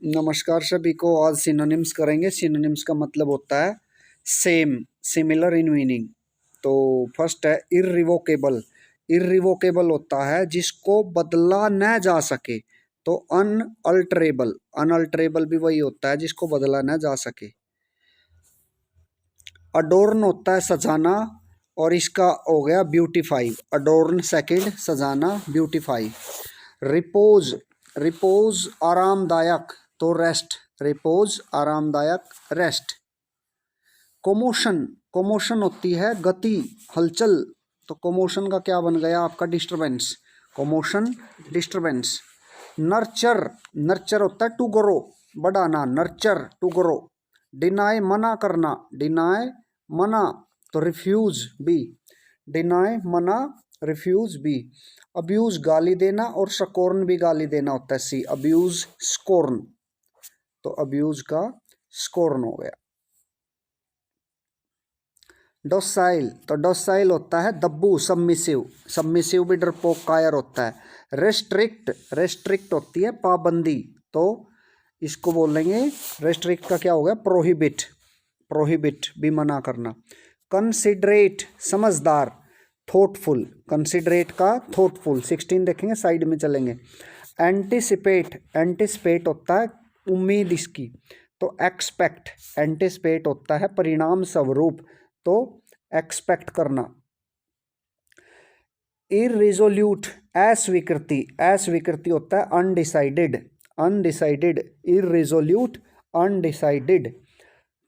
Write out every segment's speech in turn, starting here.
नमस्कार सभी को। आज सिनोनिम्स करेंगे। सिनोनिम्स का मतलब होता है सेम, सिमिलर इन मीनिंग। तो फर्स्ट है इर्रिवोकेबल। इर्रिवोकेबल होता है जिसको बदला न जा सके। तो अनअल्टरेबल, अनअल्टरेबल भी वही होता है जिसको बदला न जा सके। अडोर्न होता है सजाना, और इसका हो गया ब्यूटीफाई। अडोर्न सेकंड, सजाना, ब्यूटीफाई। रिपोज, रिपोज आरामदायक, तो रेस्ट। रिपोज आरामदायक, रेस्ट। कोमोशन, कोमोशन होती है गति, हलचल। तो कोमोशन का क्या बन गया आपका? Disturbance. Commotion, disturbance. Nurture, nurture होता है टू ग्रो, बढ़ाना। Nurture, to grow. डिनाई, मना करना। डिनाई, मना, तो रिफ्यूज, बी। डिनाई, मना, रिफ्यूज, बी। अब्यूज, गाली देना, और स्कोर्न भी गाली देना होता है, सी। अब्यूज, स्कोर्न, तो अब्यूज का स्कोर्न हो गया। डोसाइल, तो डोसाइल होता है दब्बू, सबमिसिव। सबमिसिव भी डरपोक, कायर होता है। रेस्ट्रिक्ट, रेस्ट्रिक्ट होती है पाबंदी, तो इसको बोलेंगे रेस्ट्रिक्ट का क्या हो गया? प्रोहिबिट। प्रोहिबिट भी मना करना। कंसिडरेट, समझदार, थॉटफुल। कंसिडरेट का थॉटफुल। 16 देखेंगे, साइड में चलेंगे। एंटिसिपेट, एंटिसिपेट होता है उम्मीद इसकी, तो एक्सपेक्ट। एंटिसिपेट होता है परिणाम स्वरूप, तो एक्सपेक्ट करना। इररिजोल्यूट, अस्वीकृति। अस्वीकृति होता है अनडिसाइडेड, अनडिसाइडेड। इररिजोल्यूट, अनडिसाइडेड।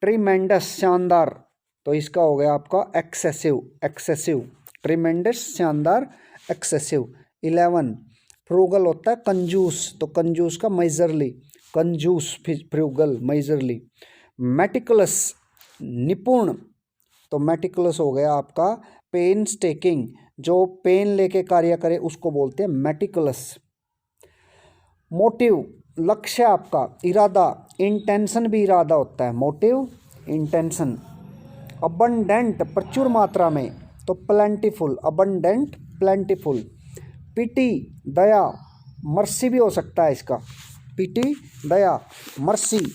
ट्रिमेंडस, शानदार, तो इसका हो गया आपका एक्सेसिव, एक्सेसिव। ट्रिमेंडस, शानदार, एक्सेसिव। 11 फ्रूगल होता है कंजूस, तो कंजूस का मेजरली। कंजूस, फ्रूगल, मेजरली। मेटिकुलस, निपुण, तो मेटिकुलस हो गया आपका पेन्स टेकिंग, जो पेन लेके कार्य करे उसको बोलते हैं मेटिकुलस। मोटिव, लक्ष्य आपका, इरादा। इंटेंशन भी इरादा होता है, मोटिव, इंटेंशन। अबंडेंट, प्रचुर मात्रा में, तो प्लेंटीफुल। Abundant, plentiful. पिटी, दया, मर्सी भी हो सकता है इसका। पिटी, दया, मर्सी।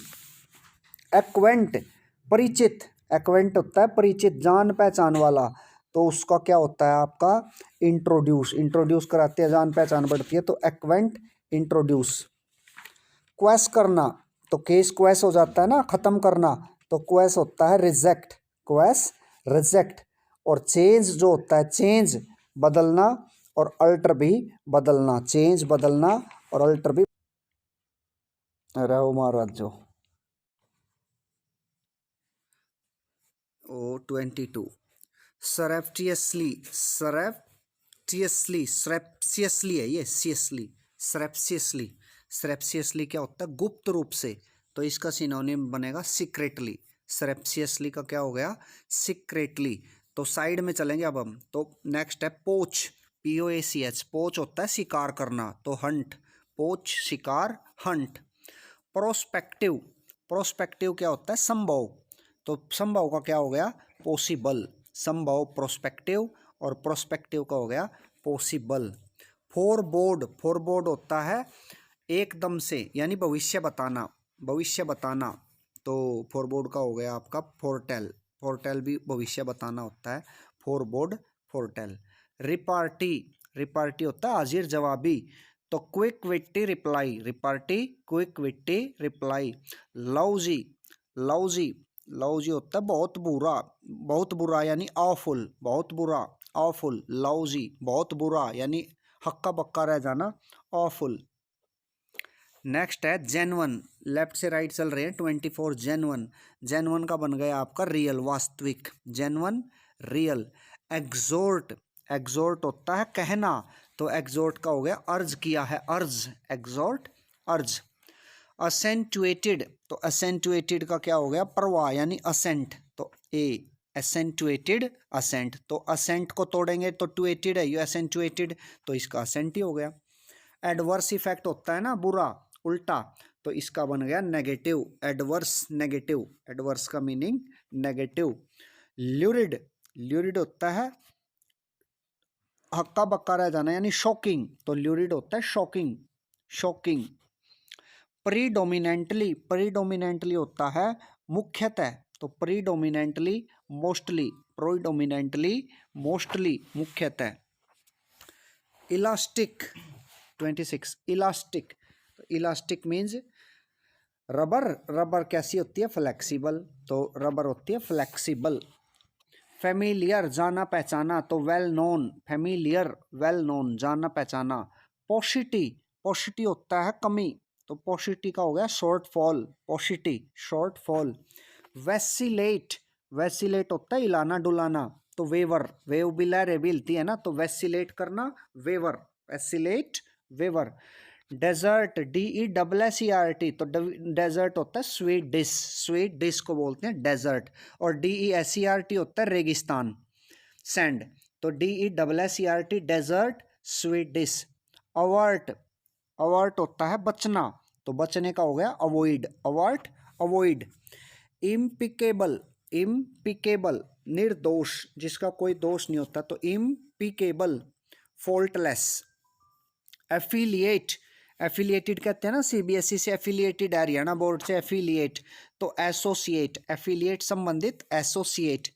एक्वेंट, परिचित। एक्वेंट होता है परिचित, जान पहचान वाला, तो उसका क्या होता है आपका? इंट्रोड्यूस। इंट्रोड्यूस कराते हैं, जान पहचान बढ़ती है, तो एक्वेंट, इंट्रोड्यूस। क्वेस करना, तो केस क्वेस हो जाता है ना, खत्म करना, तो क्वेस होता है रिजेक्ट। क्वेस, रिजेक्ट। और चेंज जो होता है, चेंज, बदलना, और अल्टर भी बदलना। चेंज, बदलना, और अल्टर भी। रहो महाराज जो ओ 22 सरेप्टियसली, सरेप्टियसली, सरेप्सियसली है ये, सियसली, सरेप्सियसली। सरेप्सियसली क्या होता है? गुप्त रूप से, तो इसका सिनोनिम बनेगा सीक्रेटली। सरेप्सियसली का क्या हो गया? सीक्रेटली। तो साइड में चलेंगे अब हम। तो नेक्स्ट है पोच, POACH। पोच होता है शिकार करना, तो हंट। पोच, शिकार, हंट। प्रोस्पेक्टिव, प्रोस्पेक्टिव क्या होता है? संभव, तो संभव का क्या हो गया? पॉसिबल। संभव, प्रोस्पेक्टिव, और प्रोस्पेक्टिव का हो गया पॉसिबल। फोरबोर्ड, फोरबोर्ड होता है एकदम से, यानी भविष्य बताना, भविष्य बताना, तो फोरबोर्ड का हो गया आपका फोरटेल। फोरटेल भी भविष्य बताना होता है, फोरबोर्ड, फोरटेल। रिपार्टी, रिपार्टी होता है हाजिर जवाबी, तो क्विक विट्टी रिप्लाई। रिपार्टी, क्विक विट्टी रिप्लाई। लौजी, लौजी, लौजी होता है बहुत बुरा, बहुत बुरा यानी ऑफुल, बहुत बुरा, ऑफुल। लौजी, बहुत बुरा यानी हक्का बक्का रह जाना, ऑफुल। नेक्स्ट है जेन्युइन, लेफ्ट से राइट चल रहे हैं 24। जेन्युइन, जेन्युइन का बन गया आपका रियल, वास्तविक। Genuine, real. एग्जोर्ट, एग्जोर्ट होता है कहना, तो एग्जोर्ट का हो गया अर्ज किया है, अर्ज। एग्जोर्ट, अर्ज। असेंटुएटेड, तो असेंटुएटेड का क्या हो गया? प्रवाह यानी असेंट, तो ए। असेंटुएटेड, असेंट, तो असेंट को तोड़ेंगे तो टुएटेड है, ये असेंटुएटेड, तो इसका असेंट ही हो गया। एडवर्स इफेक्ट होता है ना, बुरा, उल्टा, तो इसका बन गया नेगेटिव। Adverse, negative. एडवर्स का मीनिंग नेगेटिव। ल्यूरिड, ल्यूरिड होता है हक्का बक्का रह जाना यानी शॉकिंग, तो ल्यूरिड होता है शॉकिंग, शॉकिंग। प्रीडोमिनेंटली, प्रीडोमिनेंटली होता है मुख्यतः, तो प्रीडोमिनेंटली, मोस्टली, प्रीडोमिनेंटली, मोस्टली, मुख्यतः। इलास्टिक 26, इलास्टिक, तो इलास्टिक मीन्स रबर, रबर कैसी होती है, फ्लेक्सिबल, तो रबर होती है फ्लेक्सिबल। फेमिलियर, जाना पहचाना, तो well known, familiar, well known, जाना पहचाना। पोशिटी, पोशिटी होता है कमी, तो पोशिटी का हो गया शॉर्ट फॉल, पोशिटी, शॉर्ट फॉल। वेसिलेट, वेसिलेट होता है हिलाना डुलाना, तो वेवर, वेव भी लहरें भी हिलती है ना, तो वेसिलेट करना, वेवर, वेसिलेट, वेवर। डेजर्ट, DESSERT, तो डेजर्ट होता है स्वीट डिश, स्वीट डिश को बोलते हैं डेजर्ट। और DESERT होता है रेगिस्तान, सैंड, तो DESSERT, dessert, sweet dish. Avert, avert होता है बचना, तो बचने का हो गया avoid, avert, avoid. Impeccable, impeccable, निर्दोष, जिसका कोई दोष नहीं होता, तो इम्पिकेबल, फॉल्टलेस। एफिलिएट, एफिलिएटेड कहते हैं ना, CBSE से एफिलिएटेड, हरियाणा बोर्ड से एफिलिएट, तो एसोसिएट, एफिलिएट संबंधित, एसोसिएट।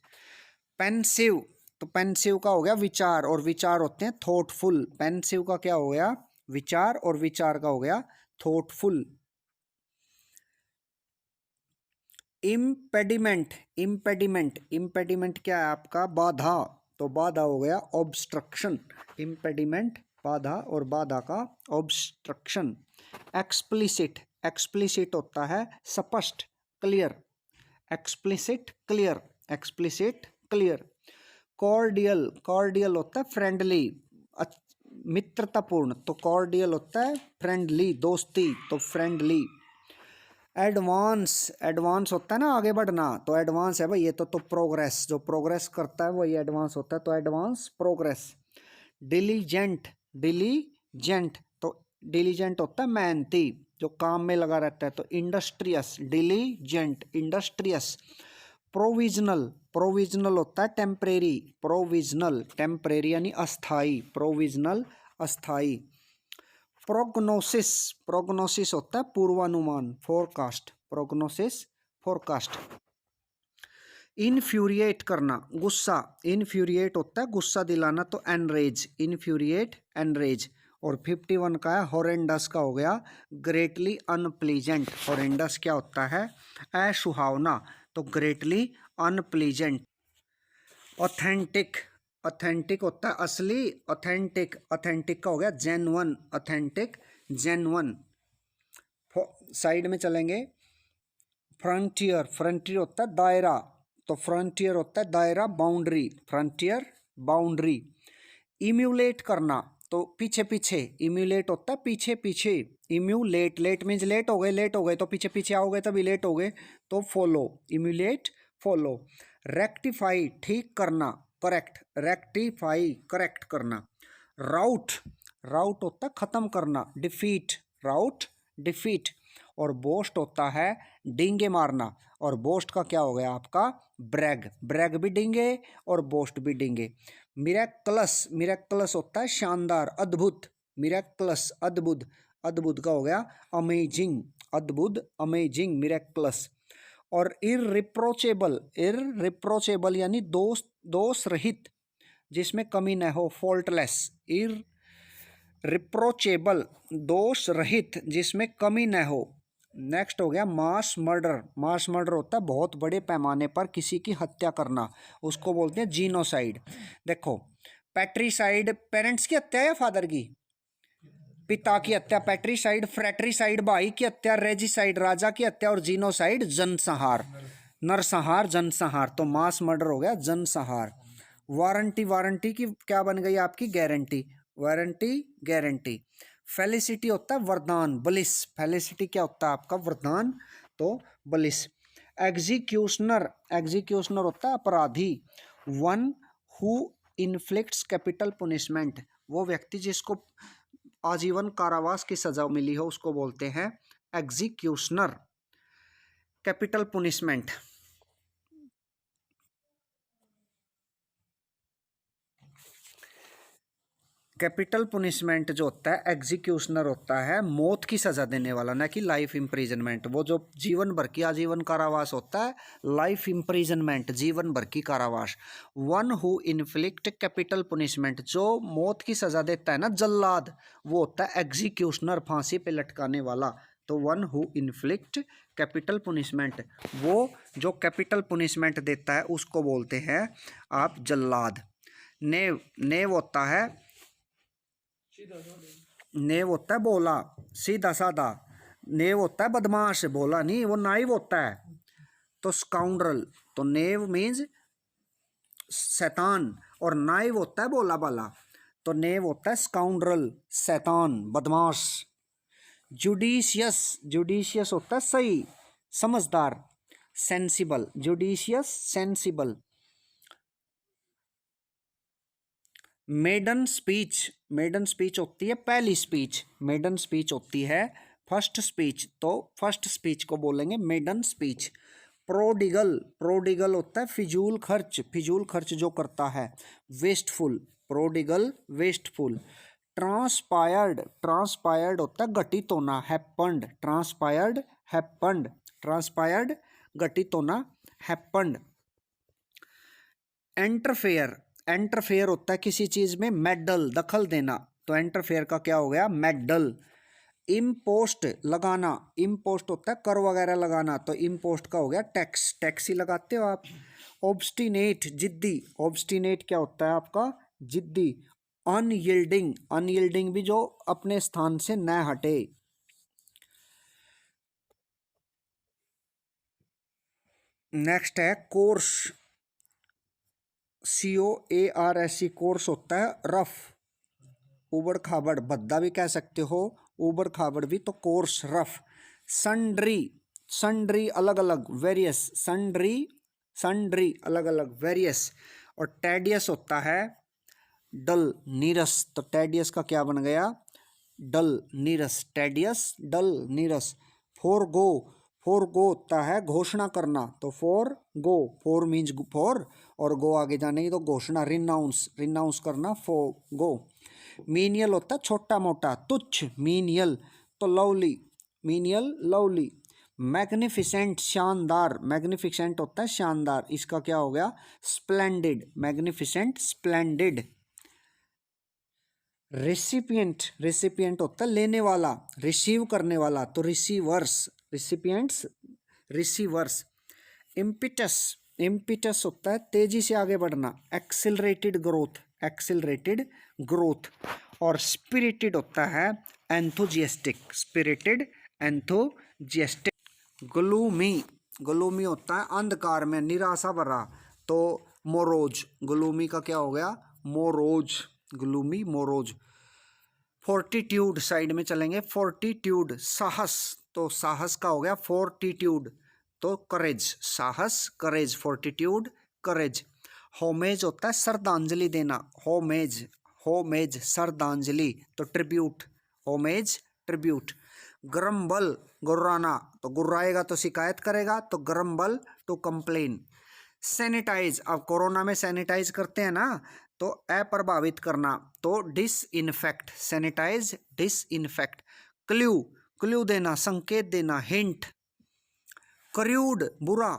पेंसिव, तो पेंसिव का हो गया विचार, और विचार होते हैं थॉटफुल, पेंसिव का क्या हो गया विचार, और विचार का हो गया थॉटफुल। इम्पेडिमेंट, इम्पेडिमेंट, इम्पेडिमेंट क्या है आपका, बाधा, तो बाधा हो गया ऑब्स्ट्रक्शन, इम्पेडिमेंट बाधा, और बाधा का ऑब्स्ट्रक्शन। एक्सप्लिसिट, एक्सप्लिसिट होता है स्पष्ट, clear, explicit, clear, explicit, clear. Cordial, cordial होता है फ्रेंडली, मित्रतापूर्ण, तो कॉर्डियल होता है फ्रेंडली, दोस्ती, तो फ्रेंडली। एडवांस, एडवांस होता है ना आगे बढ़ना, तो एडवांस है भाई ये तो प्रोग्रेस, जो प्रोग्रेस करता है वही एडवांस होता है, तो एडवांस, प्रोग्रेस। डिलीजेंट, डिलीजेंट, तो डिलीजेंट होता है मेहनती, जो काम में लगा रहता है, तो industrious, diligent, industrious. Provisional, provisional होता है टेम्परेरी, प्रोविजनल, टेम्परेरी यानी अस्थाई, प्रोविजनल, अस्थाई। प्रोग्नोसिस, प्रोग्नोसिस होता है पूर्वानुमान, फोरकास्ट, प्रोग्नोसिस, फोरकास्ट। इनफ्यूरिएट करना, गुस्सा, इनफ्यूरिएट होता है गुस्सा दिलाना, तो एनरेज, इनफ्यूरिएट, एनरेज। और 51 का है हॉरेंडस, का हो गया ग्रेटली अनप्लीजेंट, हॉरेंडस क्या होता है, असुहावना, तो ग्रेटली अनप्लीजेंट। ऑथेंटिक, ऑथेंटिक होता है असली, ऑथेंटिक, ऑथेंटिक का हो गया जेन्युइन, ऑथेंटिक, जेन्युइन। साइड में चलेंगे। फ्रंटियर, फ्रंटियर होता है दायरा, तो फ्रंटियर होता है दायरा, बाउंड्री, फ्रंटियर, बाउंड्री। इम्यूलेट करना, तो पीछे पीछे, इम्यूलेट होता है पीछे पीछे, इम्यूलेट, लेट मीन्स लेट हो गए, लेट हो गए तो पीछे पीछे आओगे तभी लेट हो गए, तो फॉलो, इम्यूलेट, फॉलो। रेक्टिफाई, ठीक करना, करेक्ट, रेक्टिफाई, करेक्ट करना। राउट, राउट होता है खत्म करना, डिफीट, राउट, डिफीट। और बोस्ट होता है डींगे मारना, और बोस्ट का क्या हो गया आपका ब्रैग, ब्रैग भी डींगे और बोस्ट भी डींगे। मिरेक्लस, मिरेक्लस होता है शानदार, अद्भुत, मिरेक्लस, अद्भुत, अद्भुत का हो गया अमेजिंग, अद्भुत, अमेजिंग, मिरेक्लस। और इररिप्रोचेबल, इररिप्रोचेबल यानी दोष, दोष रहित, जिसमें कमी न हो, फॉल्टलेस, इररिप्रोचेबल, दोष रहित, जिसमें कमी न हो। नेक्स्ट हो गया मास मर्डर, मास मर्डर होता है बहुत बड़े पैमाने पर किसी की हत्या करना, उसको बोलते हैं जीनोसाइड। देखो पैट्रीसाइड, पेरेंट्स की हत्या या फादर की, पिता की हत्या पैट्रीसाइड, फ्रैट्रीसाइड भाई की हत्या, रेजिसाइड राजा की हत्या, और जीनोसाइड जनसंहार, नरसंहार, जनसंहार, तो मास मर्डर हो गया जनसंहार। वारंटी, वारंटी की क्या बन गई आपकी गारंटी, वारंटी, गारंटी। फेलिसिटी होता है वरदान, ब्लिस, फेलिसिटी क्या होता है आपका वरदान, तो ब्लिस। एग्जीक्यूशनर, एग्जीक्यूशनर होता है अपराधी, one who inflicts capital punishment, वो व्यक्ति जिसको आजीवन कारावास की सजा मिली हो उसको बोलते हैं executioner, capital punishment. Capital punishment जो होता है एग्जीक्यूशनर होता है मौत की सजा देने वाला, ना कि लाइफ इम्प्रिजनमेंट। वो जो जीवन भर की आजीवन कारावास होता है, लाइफ इम्प्रिजनमेंट जीवन भर की कारावास। One who inflict capital punishment, जो मौत की सजा देता है ना जल्लाद, वो होता है एग्जीक्यूशनर, फांसी पे लटकाने वाला। तो one who inflict capital punishment, वो जो कैपिटल पुनिशमेंट देता है उसको बोलते हैं आप जल्लाद। नेव, नेव होता है, नेव होता है बोला, सीधा साधा। नेव होता है बदमाश, बोला नहीं, वो नाइव होता है। तो स्काउंड्रल, तो नेव मीन्स शैतान, और नाइव होता है बोला बाला। तो नेव होता है स्काउंड्रल, शैतान, बदमाश। जुडिशियस, जुडिशियस होता है सही, समझदार, sensible, judicious sensible. Maiden speech, maiden speech होती है पहली स्पीच, मेडन स्पीच होती है फर्स्ट स्पीच, तो फर्स्ट स्पीच को बोलेंगे मेडन स्पीच। प्रोडिगल, प्रोडिगल होता है फिजूल खर्च, फिजूल खर्च जो करता है, wasteful, prodigal wasteful. Transpired, transpired होता है घटित होना, हैपन्ड, ट्रांसपायर्ड हैपन्ड, ट्रांसपायर्ड घटित होना, हैपन्ड। एंटरफेयर, एंटरफेयर होता है किसी चीज में मेडल, दखल देना, तो एंटरफेयर का क्या हो गया मेडल। इम्पोस्ट, लगाना, इम्पोस्ट होता है कर वगैरह लगाना, तो इम्पोस्ट का हो गया टैक्स, टैक्स ही लगाते हो आप। ऑब्स्टिनेट, जिद्दी, ऑब्स्टिनेट क्या होता है आपका जिद्दी। अनयील्डिंग, अनयील्डिंग भी जो अपने स्थान से न हटे। नेक्स्ट है कोर्स, COARS, कोर्स होता है रफ, उबड़ खाबड़, भद्दा भी कह सकते हो, उबड़ खाबड़ भी, तो कोर्स रफ। सन्ड्री, सन्ड्री अलग अलग, वेरियस, सन्ड्री, सन्ड्री अलग अलग, वेरियस। और टेडियस होता है डल, नीरस, तो टेडियस का क्या बन गया डल, नीरस, टेडियस डल, नीरस। फोरगो, फोरगो होता है घोषणा करना, तो फोर गो, फोर मीन्स फोर, और गो आगे जाने की, तो घोषणा, रिनाउंस, रिनाउंस करना, फोर गो। मीनियल होता है छोटा मोटा, तुच्छ, मीनियल, तो लवली, मीनियल लवली। मैग्निफिसेंट, शानदार, मैग्निफिसेंट होता है शानदार, इसका क्या हो गया splendid, magnificent splendid. Recipient, recipient होता है लेने वाला, रिसीव करने वाला, तो रिसीवर्स, रिसिपिएंट्स रिसीवर्स। इम्पिटस, इम्पिटस होता है तेजी से आगे बढ़ना, एक्सिलरेटेड ग्रोथ, एक्सिलरेटेड ग्रोथ। और स्पिरिटेड होता है enthusiastic, spirited enthusiastic. Gloomy, gloomy होता है अंधकार में, निराशा भरा, तो मोरोज, ग्लूमी का क्या हो गया morose, gloomy morose. Fortitude, side में चलेंगे, फोर्टिट्यूड साहस, तो साहस का हो गया फोर्टिट्यूड, तो करेज, साहस करेज, फोर्टिट्यूड करेज। होमेज होता है श्रद्धांजलि देना, होमेज, होमेज श्रद्धांजलि, तो ट्रिब्यूट, होमेज ट्रिब्यूट। ग्रम्बल, गुर्राना, तो गुर्राएगा तो शिकायत करेगा, तो ग्रम्बल टू कंप्लेन। सैनिटाइज, अब कोरोना में सैनिटाइज करते हैं ना, तो अप्रभावित करना, तो disinfect, sanitize disinfect. Clue, clue देना, संकेत देना, हिंट। क्रूड, बुरा,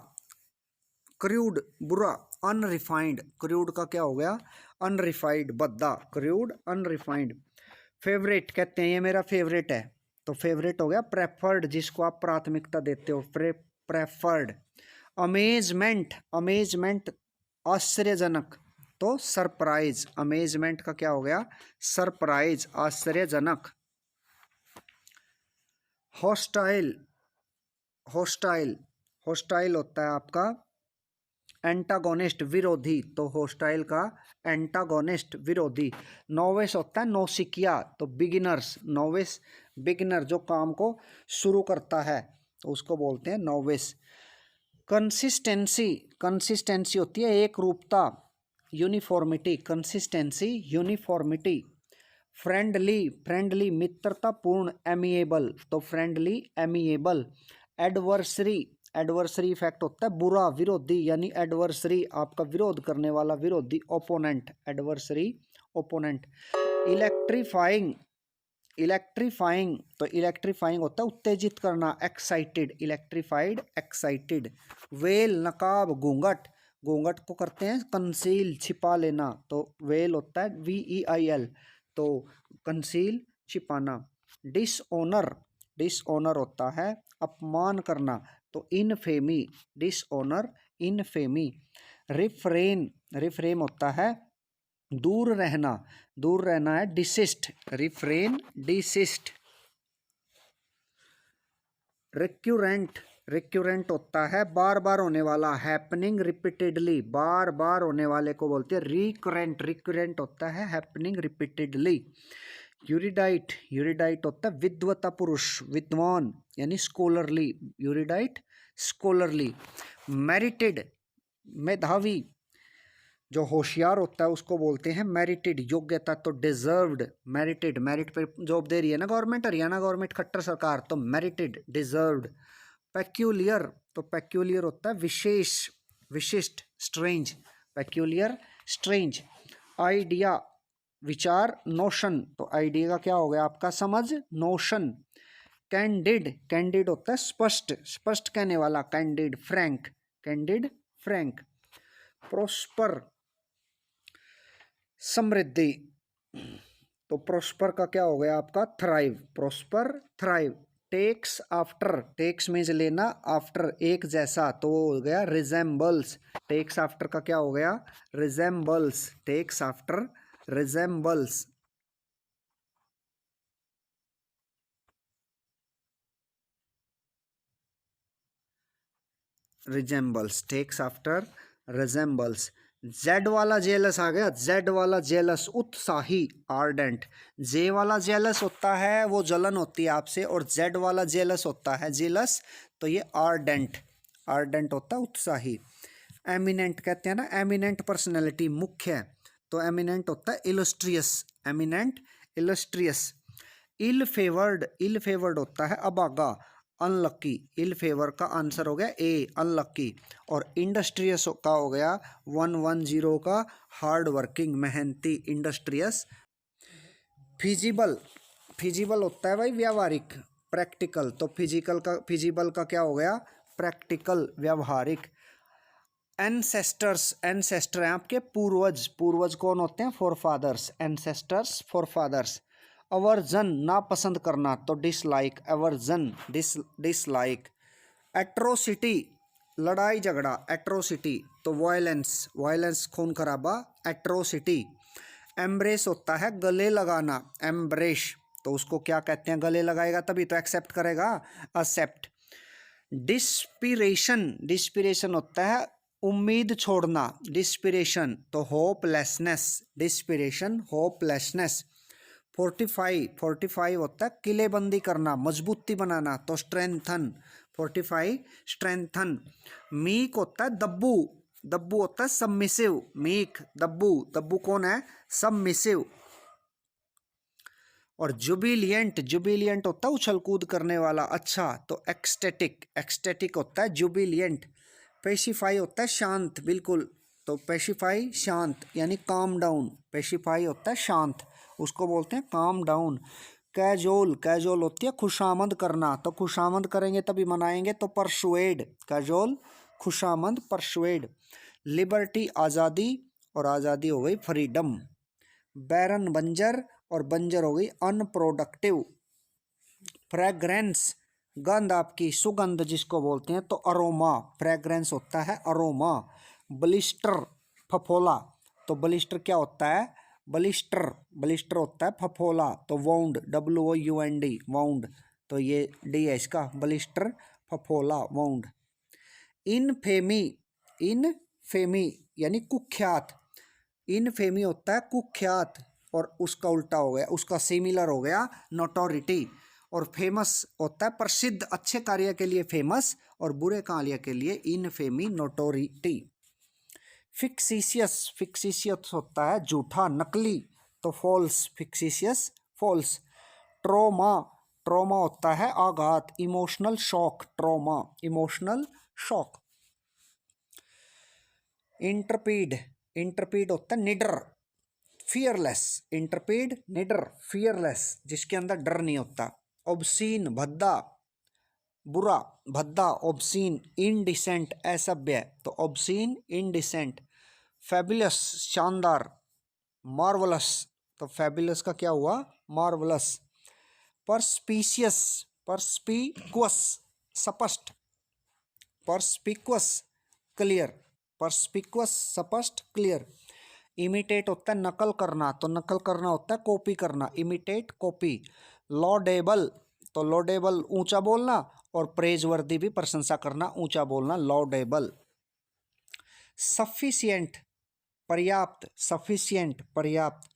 क्रूड बुरा। अनरिफाइंड, क्रूड का क्या हो गया अनरिफाइंड, बद्दा, क्रूड अनरिफाइंड। फेवरेट कहते हैं ये मेरा फेवरेट है, तो फेवरेट हो गया प्रेफर्ड, जिसको आप प्राथमिकता देते हो, प्रेफर्ड। अमेजमेंट, अमेजमेंट आश्चर्यजनक, तो सरप्राइज, अमेजमेंट का क्या हो गया सरप्राइज, आश्चर्यजनक। हॉस्टाइल, हॉस्टाइल, हॉस्टाइल होता है आपका एंटागोनिस्ट, विरोधी, तो हॉस्टाइल का एंटागोनिस्ट, विरोधी। नोविस होता है नौसिखिया, तो बिगिनर्स, नोविस बिगिनर, जो काम को शुरू करता है, तो उसको बोलते हैं नोविस। कंसिस्टेंसी, कंसिस्टेंसी होती है एक रूपता, uniformity, consistency uniformity. Friendly, friendly मित्रतापूर्ण, amiable, तो friendly amiable. Adversary, adversary effect होता है बुरा, विरोधी, यानी एडवर्सरी आपका विरोध करने वाला, विरोधी, opponent, adversary opponent. Electrifying, electrifying तो इलेक्ट्रीफाइंग होता है उत्तेजित करना, एक्साइटेड, इलेक्ट्रीफाइड, एक्साइटेड। वेल नकाब, घूंघट, घूंघट को करते हैं कंसील, छिपा लेना, तो वेल होता है VEIL, तो कंसील, छिपाना। डिसऑनर, डिसऑनर होता है अपमान करना, तो infamy, dishonour, infamy. Refrain, refrain होता है दूर रहना, दूर रहना है डिसिस्ट, रिफ्रेन, डिसिस्ट। रिक्यूरेंट, रिक्यूरेंट होता है बार बार होने वाला, हैपनिंग रिपीटेडली, बार बार होने वाले को बोलते हैं रिकरेंट, रिकरेंट होता है हैपनिंग रिपीटेडली। यूरिडाइट, यूरिडाइट होता है विद्वता पुरुष, विद्वान यानी स्कॉलरली, यूरिडाइट, स्कॉलरली। मेरिटेड, मेधावी, जो होशियार होता है उसको बोलते हैं मेरिटेड, योग्यता, तो डिजर्व्ड, मेरिटेड, मेरिट पर जॉब दे रही है ना गवर्नमेंट, हरियाणा गवर्नमेंट खट्टर सरकार, तो मेरिटेड, डिजर्व्ड। पेक्यूलियर, तो पेक्यूलियर होता है विशेष, विशिष्ट, स्ट्रेंज, पेक्यूलियर, स्ट्रेंज। आइडिया, विचार, नोशन, तो आइडिया का क्या हो गया आपका समझ, नोशन। कैंडिड, कैंडिड होता है स्पष्ट, स्पष्ट कहने वाला, candid, Frank, candid, Frank. Prosper, समृद्धि, तो प्रोस्पर का क्या हो गया आपका thrive, prosper, thrive. Takes after, takes means लेना, आफ्टर एक जैसा, तो वो हो गया रिजेम्बल्स, टेक्स आफ्टर का क्या हो गया रिजेम्बल्स, takes after, रिजेम्बल्स। रिजेम्बल्स, takes after, रिजेम्बल्स। Z वाला जेलस आ गया, जेड वाला जेलस उत्साही, आर्डेंट। जे वाला जेलस होता है वो जलन होती है आपसे, और जेड वाला जेलस होता है जेलस, तो ये आर्डेंट, आर्डेंट होता है उत्साही। एमिनेंट कहते हैं ना, एमिनेंट पर्सनैलिटी, मुख्य, तो एमिनेंट होता है इलस्ट्रियस, एमिनेंट, इलस्ट्रियस। इल फेवर्ड, इल फेवर्ड होता है अभागा, अनलक्की, इल फेवर का आंसर हो गया ए, अनलक्की। और इंडस्ट्रियस का हो गया 110 का हार्ड वर्किंग, मेहनती, इंडस्ट्रियस। फिजिबल, फिजिबल होता है भाई व्यावहारिक, प्रैक्टिकल, तो फिजिकल का, फिजिबल का क्या हो गया प्रैक्टिकल, व्यावहारिक। एनसेस्टर्स, एनसेस्टर हैं आपके पूर्वज, पूर्वज कौन होते हैं forefathers, ancestors, forefathers. Aversion, नापसंद करना, तो डिसलाइक, अवर्जन, डिसलाइक। एट्रोसिटी, लड़ाई झगड़ा, एट्रोसिटी, तो वायलेंस, वायलेंस, खून खराबा, एट्रोसिटी। एम्ब्रेस होता है गले लगाना, एम्ब्रेश, तो उसको क्या कहते हैं, गले लगाएगा तभी तो एक्सेप्ट करेगा, एक्सेप्ट। डिस्पिरेशन, डिस्पिरेशन होता है उम्मीद छोड़ना, डिस्पिरेशन, तो होपलेसनेस, डिस्पिरेशन, होपलेसनेस। फोर्टिफाई, फोर्टिफाई होता है किलेबंदी करना, मजबूती बनाना, तो स्ट्रेंथन, फोर्टिफाई, स्ट्रेंथन। मीक होता है दब्बू, दब्बू होता है सबमिसिव, मीक, दब्बू, दब्बू कौन है सबमिसिव। और जुबिलियंट, जुबिलियंट होता है उछल कूद करने वाला, अच्छा, तो एक्सटेटिक, एक्सटेटिक होता है जुबिलियंट। पेशिफाई होता है शांत, बिल्कुल, तो पेशिफाई शांत यानी काम डाउन, पेशिफाई होता है शांत, उसको बोलते हैं काम डाउन। कैजोल, कैजोल होती है खुशामद करना, तो खुशामद करेंगे तभी मनाएंगे, तो परसुएड, कैजोल, खुशामद, परसुएड। लिबर्टी, आज़ादी, और आज़ादी हो गई फ्रीडम। बैरन, बंजर, और बंजर हो गई अनप्रोडक्टिव। फ्रेग्रेंस, गंध आपकी, सुगंध जिसको बोलते हैं, तो अरोमा, फ्रेग्रेंस होता है अरोमा। ब्लिस्टर, फफोला, तो ब्लिस्टर क्या होता है ब्लिस्टर, ब्लिस्टर होता है फफोला, तो वाउंड, WOUND, वाउंड, तो ये डी है इसका, ब्लिस्टर, फफोला, वाउंड। इनफेमी, इनफेमी यानी कुख्यात, इनफेमी होता है कुख्यात, और उसका उल्टा हो गया, उसका सिमिलर हो गया नोटोरिटी। और फेमस होता है प्रसिद्ध, अच्छे कार्य के लिए फेमस, और बुरे कार्य के लिए इनफेमी, नोटोरिटी। फिक्सिशियस, फिक्सिशियस होता है झूठा, नकली, तो फॉल्स, फिक्सिशियस, फॉल्स। ट्रोमा, ट्रोमा होता है आघात, emotional shock, trauma, emotional shock. इंटरपीड, इंटरपीड होता है निडर, फियरलेस, इंटरपेड निडर, फियरलेस जिसके अंदर डर नहीं होता। ऑब्सीन भद्दा, बुरा, भद्दा, ऑब्सीन, इनडिसेंट असभ्य, तो ऑब्सीन इनडिसेंट। फैबुलस शानदार, मार्वलस, तो फैबुलस का क्या हुआ, मार्वलस। परस्पीशियस, परस्पिकुअस स्पष्ट, परस्पिकुअस क्लियर, परस्पिकुअस स्पष्ट क्लियर। इमिटेट होता है नकल करना, तो नकल करना होता है कॉपी करना, इमिटेट कॉपी। लॉडेबल, तो लॉडेबल ऊंचा बोलना, और प्रेजवर्दी भी प्रशंसा करना, ऊंचा बोलना, लॉडेबल। सफिशिएंट पर्याप्त, सफिशिएंट पर्याप्त।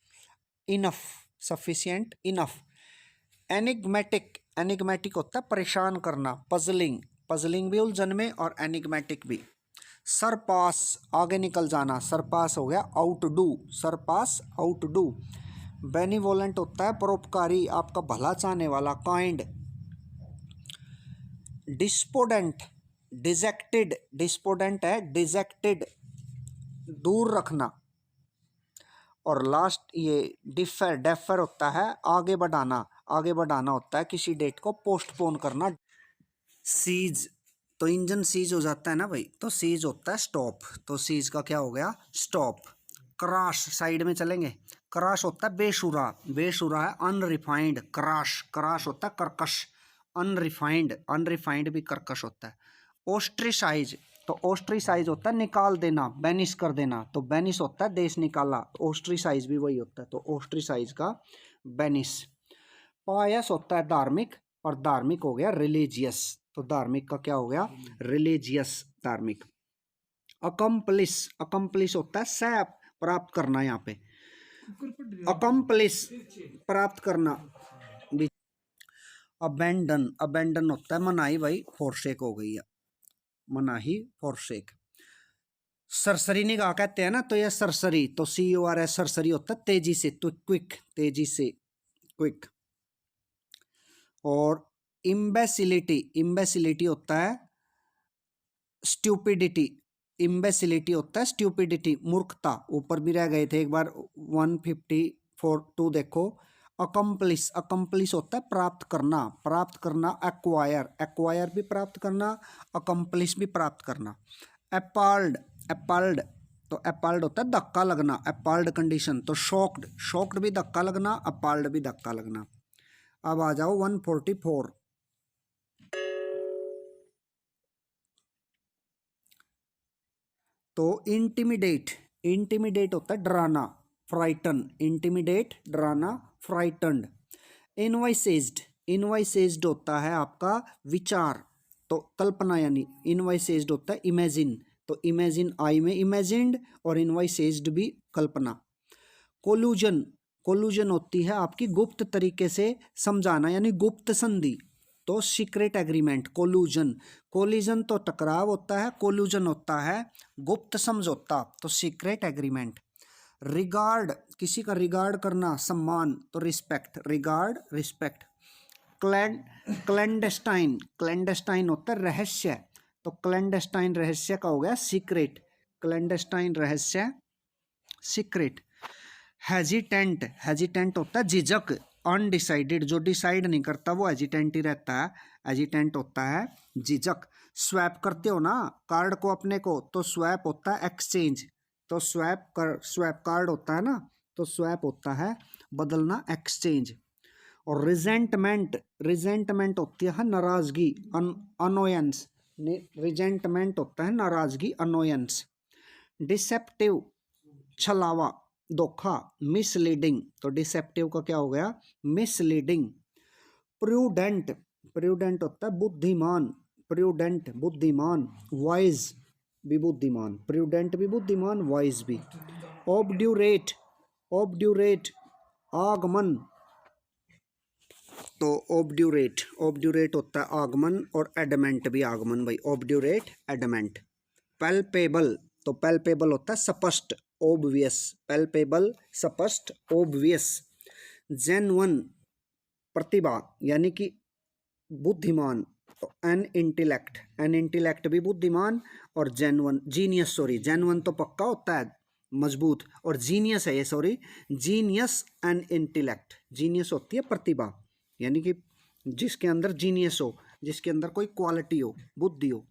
Enough, sufficient enough. Enigmatic, enigmatic होता है परेशान करना, पजलिंग, पजलिंग भी उलझन में और एनिग्मेटिक भी। सरपास आगे निकल जाना, सरपास हो गया आउटडू, सरपास आउटडू। बेनिवोलेंट होता है परोपकारी, आपका भला चाहने वाला, काइंड। डिस्पोडेंट, डिजेक्टेड, डिस्पोडेंट है डिजेक्टेड, दूर रखना। और लास्ट ये डिफर, डेफर होता है आगे बढ़ाना, आगे बढ़ाना होता है किसी डेट को पोस्टपोन करना। सीज, तो इंजन सीज हो जाता है ना भाई, तो सीज होता है स्टॉप, तो सीज का क्या हो गया, स्टॉप। क्रैश, साइड में चलेंगे, क्रैश होता है बेशुरा, बेशुरा है अनरिफाइंड, क्रैश, क्रैश होता है कर्कश, अनरिफाइंड, अनरिफाइंड भी कर्कश होता है। ओस्ट्रिसाइज, तो ओस्ट्रिसाइज होता है निकाल देना, बैनिश कर देना, तो बैनिश होता है देश निकाला, ओस्ट्रिसाइज भी वही होता है, तो ओस्ट्रिसाइज का बैनिश। पायस होता है धार्मिक, और धार्मिक हो गया रिलीजियस, तो धार्मिक का क्या हो गया, रिलीजियस, धार्मिक। अकम्पलिश, अकम्पलिश होता है सह प्राप्त करना, यहाँ पे अकम्पलिश प्राप्त करना। अबेंडन, अबेंडन होता है मनाही भाई, फॉरसेक हो गई है, मनाही फॉरसेक। सरसरी निगाह कहते हैं ना, तो यह सरसरी, तो CORS सरसरी होता है तेजी से, तो क्विक, तेजी से, क्विक। और इम्बेसिलिटी, इम्बेसिलिटी होता है स्ट्यूपिडिटी, इम्बेसिलिटी होता है स्ट्यूपिडिटी, मूर्खता। ऊपर भी रह गए थे एक बार 154 देखो। अकम्पलिश, अकम्पलिश होता है प्राप्त करना, प्राप्त करना। एक्वायर, एक्वायर भी प्राप्त करना, अकम्पलिश भी प्राप्त करना। एपाल्ड, एपाल्ड, तो एपाल्ड होता है धक्का लगना, एपाल्ड कंडीशन, तो शॉक्ड, शॉक्ड भी धक्का लगना, अपाल्ड भी धक्का लगना। अब आ जाओ 144। तो इंटिमिडेट, इंटिमिडेट होता है डराना, फ्राइटन, इंटिमिडेट डराना, फ्राइटनड। इनवाइसेज्ड, इनवाइसेज्ड होता है आपका विचार, तो कल्पना, यानी इनवाइसेज्ड होता है इमेजिन, तो इमेजिन आई में इमेजिन्ड, और इनवाइसेज्ड भी कल्पना। कोलूजन, कोलूजन होती है आपकी गुप्त तरीके से समझाना, यानी गुप्त संधि, तो सीक्रेट एग्रीमेंट, कोलूजन। कोलिजन तो टकराव होता है, कोलूजन होता है गुप्त समझौता, तो सीक्रेट एग्रीमेंट। रिगार्ड, किसी का रिगार्ड करना, सम्मान, तो respect, regard respect. Clandestine, clandestine होता है रहस्य, तो क्लैंडेस्टाइन रहस्य का हो गया सीक्रेट, क्लैंडेस्टाइन रहस्य सीक्रेट। हेजिटेंट, हेजिटेंट होता है झिझक, अनडिसाइडेड, जो डिसाइड नहीं करता वो हेजिटेंट ही रहता है, हेजिटेंट होता है झिझक। स्वैप करते हो ना कार्ड को अपने को, तो स्वैप होता है एक्सचेंज, तो स्वैप कर, स्वैप कार्ड होता है ना, तो स्वैप होता है बदलना, एक्सचेंज। और रिजेंटमेंट, रिजेंटमेंट होती है नाराजगी, अनोयंस, रिजेंटमेंट होता है नाराजगी, अनोयंस। डिसेप्टिव, छलावा, धोखा, मिसलीडिंग, तो डिसेप्टिव का क्या हो गया, मिसलीडिंग। प्रूडेंट, प्रूडेंट होता है बुद्धिमान, प्रूडेंट बुद्धिमान, वाइज भी बुद्धिमान, प्रूडेंट भी बुद्धिमान, वाइज भी। ऑब्ड्यूरेट, ऑब्ड्यूरेट आगमन, तो ऑब्ड्यूरेट, ऑब्ड्यूरेट होता है आगमन, और एडमेंट भी आगमन भाई, ऑब्ड्यूरेट एडमेंट। पैल्पेबल, तो पैल्पेबल होता है स्पष्ट, ओबवियस, पैल्पेबल स्पष्ट, ओबवियस। जेन्युइन प्रतिभा, यानी कि बुद्धिमान, तो एन इंटेलेक्ट, एन इंटेलेक्ट भी बुद्धिमान, और जेन्युइन जीनियस, सॉरी जेन्युइन तो पक्का होता है, मजबूत। और जीनियस है ये, sorry, genius and intellect. Genius होती है प्रतिभा, यानी कि जिसके अंदर जीनियस हो, जिसके अंदर कोई क्वालिटी हो, बुद्धि हो।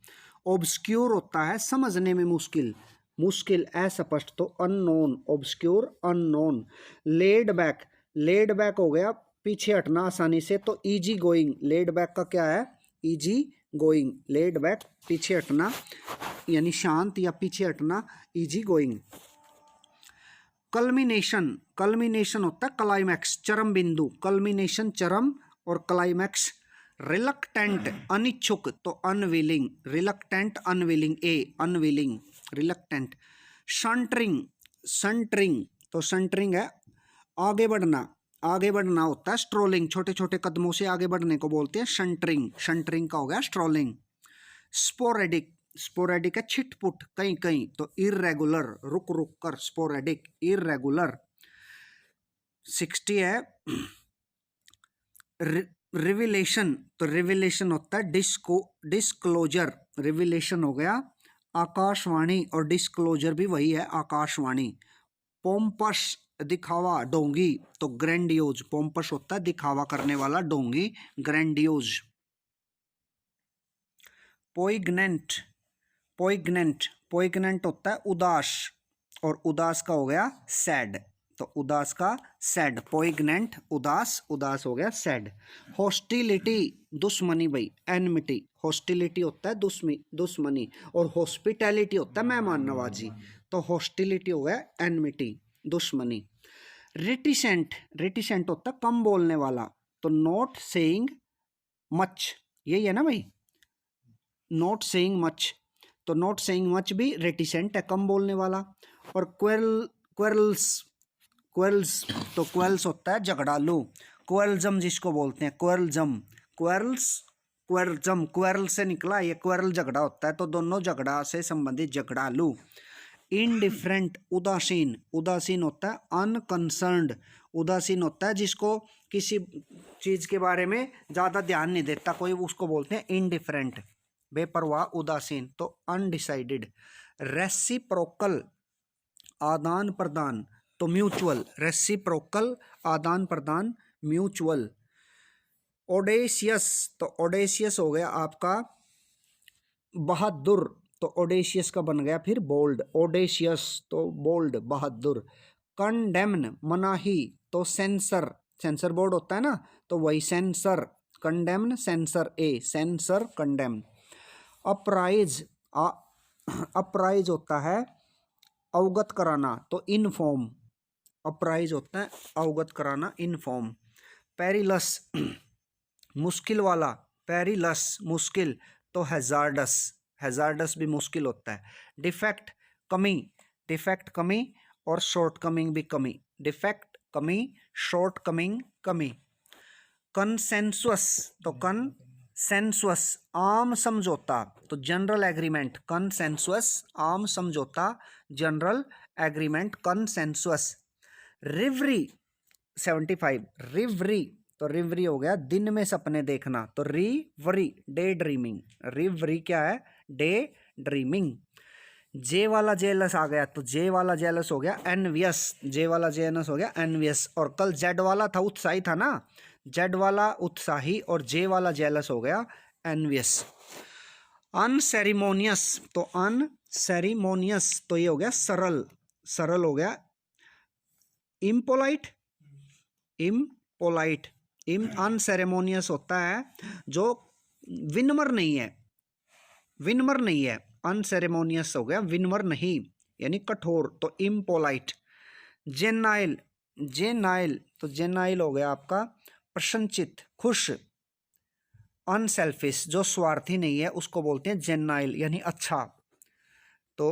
ऑब्सक्योर होता है समझने में मुश्किल, मुश्किल, अस्पष्ट, तो unknown, obscure, unknown. Laid back, laid back हो गया पीछे हटना आसानी से, तो इजी गोइंग। लेड बैक का क्या है? Easy going. लेड बैक पीछे हटना, यानी शांत या पीछे हटना, इजी गोइंग। कल्मिनेशन, कल्मिनेशन होता है क्लाइमैक्स, चरम बिंदु। कल्मिनेशन चरम, और क्लाइमैक्स। रिलक्टेंट अनिच्छुक, तो अनविलिंग। रिलक्टेंट अनविलिंग, ए अनविलिंग, रिलक्टेंट। शंटरिंग, शंटरिंग, तो शंटरिंग है आगे बढ़ना, आगे बढ़ना होता है स्ट्रोलिंग, छोटे छोटे कदमों से आगे बढ़ने को बोलते हैं शंटरिंग। शंटरिंग का हो गया स्ट्रोलिंग। स्पोरेडिक, स्पोरेडिक है छिटपुट, कहीं कहीं, तो इरेगुलर, रुक रुक कर, स्पोरेडिक, इरेगुलर। 60 है रिविलेशन, तो रिविलेशन होता है डिस्क्लोजर। रिविलेशन हो गया आकाशवाणी, और डिस्क्लोजर भी वही है, आकाशवाणी। पोम्पस दिखावा, डोंगी, तो ग्रैंडियोज। पोम्पस होता है दिखावा करने वाला, डोंगी, ग्रैंडियोज। पोइग्नेंट, पोइग्नेंट, पोइग्नेंट होता है उदास, और उदास का हो गया सैड, तो उदास का सैड। पोइग्नेंट उदास, उदास हो गया सैड। हॉस्टिलिटी दुश्मनी भाई, एनमिटी। हॉस्टिलिटी होता है दुश्मनी, और हॉस्पिटैलिटी होता है मेहमान नवाजी, तो हॉस्टिलिटी हो गया एनमिटी, दुश्मनी। रिटिसेंट, रिटिसेंट होता है कम बोलने वाला, तो नॉट सेइंग मच, यही है ना भाई, नॉट सेइंग मच, तो नॉट सेइंग मच भी रेटिसेंट है, कम बोलने वाला। और क्वेरल्स, क्वेरल्स, तो क्वेरल्स होता है झगड़ालू। क्वेरल्जम जिसको बोलते हैं, क्वेरल्जम, क्वेरल्स, क्वेरल्जम, क्वेरल से निकला ये, क्वेरल झगड़ा होता है, तो दोनों झगड़ा से संबंधित, झगड़ालू। इनडिफरेंट उदासीन, उदासीन होता है अनकंसर्न्ड। उदासीन होता है जिसको किसी चीज के बारे में ज्यादा ध्यान नहीं देता कोई, उसको बोलते हैं इनडिफरेंट, बेपरवाह, उदासीन, तो अनडिसाइडेड। रेसिप्रोकल आदान प्रदान, तो म्यूचुअल। रेसिप्रोकल आदान प्रदान, म्यूचुअल। ओडेशियस, तो ओडेशियस हो गया आपका बहादुर, तो ओडेशियस का बन गया फिर बोल्ड। ओडेशियस तो बोल्ड, बहादुर। कंडेम्न मनाही, तो सेंसर, सेंसर बोर्ड होता है ना, तो वही सेंसर। कंडेम्न सेंसर, ए सेंसर, कंडेम। अपराइज, अपराइज होता है अवगत कराना, तो इनफॉर्म। अपराइज होता है अवगत कराना, इनफॉर्म। पेरिलस मुश्किल वाला, पेरिलस मुश्किल, तो हैजार्डस, हैजार्डस भी मुश्किल होता है। डिफेक्ट कमी, डिफेक्ट कमी, और शॉर्ट कमिंग भी कमी। डिफेक्ट कमी, शॉर्ट कमिंग कमी। कंसेंसुअस, तो कंसेंसुअस आम समझौता, तो जनरल एग्रीमेंट। कंसेंसुअस आम समझौता, जनरल एग्रीमेंट, कंसेंसुअस। रिवरी 75, रिवरी, तो रिवरी हो गया दिन में सपने देखना, तो रिवरी, डे ड्रीमिंग। रिवरी क्या है? Day dreaming. जे वाला जेलस आ गया, तो जे वाला जेलस हो गया एनवियस। जे वाला जेलस हो गया एनवियस। और कल जेड वाला था, उत्साही था ना, जेड वाला उत्साही, और जे वाला जेलस हो गया एनवियस। अनसेरिमोनियस, तो अनसेरिमोनियस, तो ये हो गया सरल, सरल हो गया। इम्पोलाइट, इम्पोलाइट, अनसेरेमोनियस होता है जो विनम्र नहीं है, विनम्र नहीं है। अनसेरेमोनियस हो गया विनम्र नहीं, यानी कठोर, तो इम्पोलाइट। जेनाइल, जेनाइल, तो जेनाइल हो गया आपका प्रसन्नचित, खुश। अनसेल्फिश, जो स्वार्थी नहीं है उसको बोलते हैं जेनाइल, यानी अच्छा, तो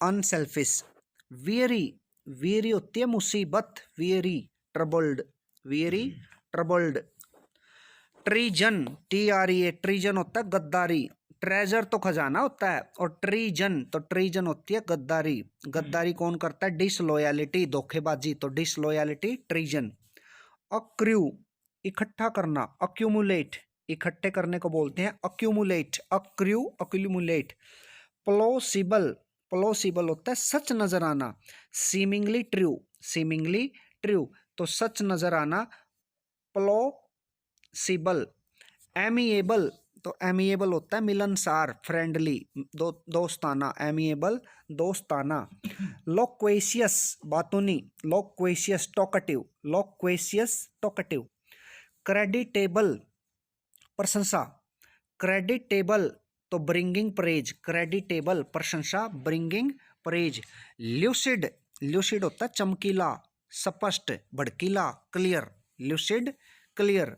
अनसेल्फिश। वियरी, वियरी होती है मुसीबत, weary, troubled, weary, troubled. Treason, TRE, treason होता है गद्दारी। ट्रेजर तो खजाना होता है, और ट्रीजन, तो ट्रीजन होती है गद्दारी। गद्दारी कौन करता है? डिसलॉयलिटी, धोखेबाजी, तो डिसलॉयलिटी, ट्रीजन। अक्र्यू इकट्ठा करना, अक्यूमुलेट, इकट्ठे करने को बोलते हैं अक्यूमुलेट, अक्र्यू, अक्यूमुलेट। प्लॉसिबल, प्लॉसिबल होता है सच नजर आना, सीमिंगली ट्रू, सीमिंगली ट्रू तो सच नजर आना, प्लॉसिबल। एमिएबल तो एमिएबल होता है मिलनसार, फ्रेंडली, दोस्ताना, एमिएबल दोस्ताना। लोक्वेशियस बातूनी, लोक्वेशियस टॉकटिव, लोक्वेशियस टॉकटिव। क्रेडिटेबल प्रशंसा, क्रेडिटेबल तो ब्रिंगिंग प्रेज, क्रेडिटेबल प्रशंसा, ब्रिंगिंग प्रेज। ल्यूसिड, ल्यूसिड होता है चमकीला, स्पष्ट, भड़कीला, clear, lucid clear.